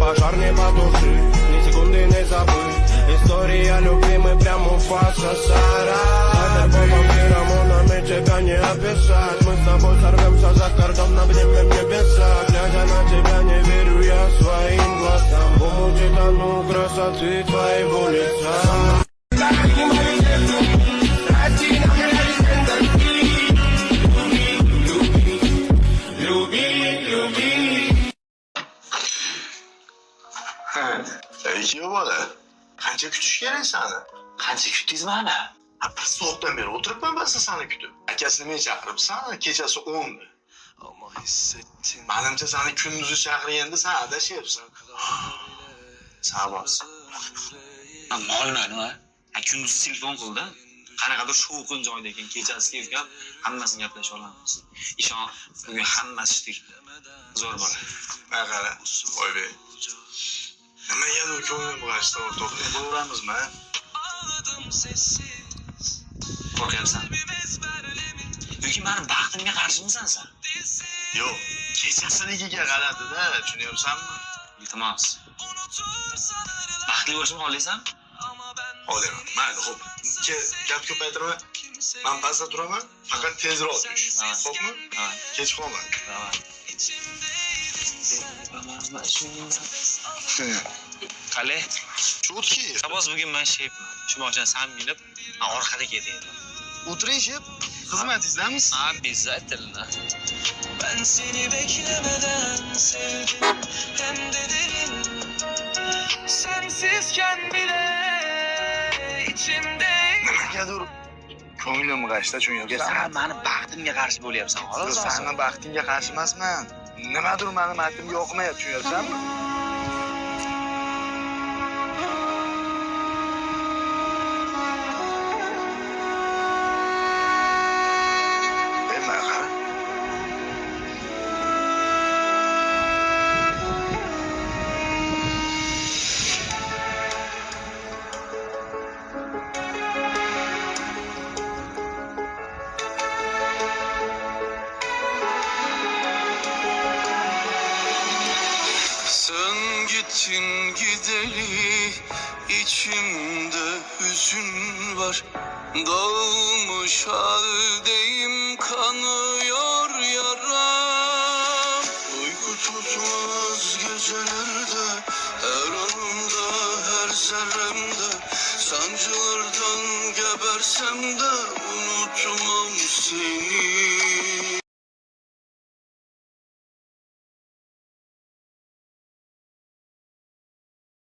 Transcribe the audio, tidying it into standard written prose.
пожар не потуши, ни секунды не забыть. История любви, мы прямо у фаса сара. Этой бомбом рамонами тебя не описать. Мы с тобой сорвемся за кордон, обнимем небеса. Глядя на тебя, не верю я своим глазам. Умути тону красоты твоего лица. Ikki bola. Qancha kutish kerak seni? Qancha kutdingiz mani? Bir soatdan beri o'tiribman ben seni kutib. Akasini men chaqiribsan, kechasi 10da. Menimcha seni kunduzi chaqirganda sen adashyapsan. Sabos. Nolmayman, kunduz telefon qildi. Qanaqadir shovqin joyda ekan, kechasi kelgan, hammasini gaplasha olamiz. Ishon, bugun hammasi ishdek zo'r bo'ladi. Qara, Oybek. Nimaga ko'nglim g'ashda o'rtoqlik bo'lamizmi? Qo'rqyapsan? Yoki meni baxtimga qarshimisan sen? Yo'q, kechasinikiga qaradi-da, tushunyapsanmi? Iltimos. Baxtli bo'lishimni xohlaysan? Xohlayman. Mayli, xo'p. Gap ko'paytirma. Men pastda turaman, faqat tezroq tush. Xo'pmi? Kech qolma. Qale? Chutki. Sabos bugun men shepman. Shu boshdan sen minib, men orqada ketaman. O'tiring shep. Xizmatingizdamisiz? Обязательно. Ben seni beklemeden sevdim hem de derin. Sensizken bile içimde. Nimagadir ko'nglim g'ashda tushunyapsan? Sen meni baxtimga qarshi bo'lyapsan, xolos. Seni baxtingga qarshi emasman. Nimadir meni baxtimga yoqmayapti, tushunyapsanmi? Sen gittin gideli içimde hüzün var. Dağılmış haldeyim, kanıyor yaram. Uyku tutmaz gecelerde, her anımda, her zerremde. Sancılardan gebersem de unutmam seni.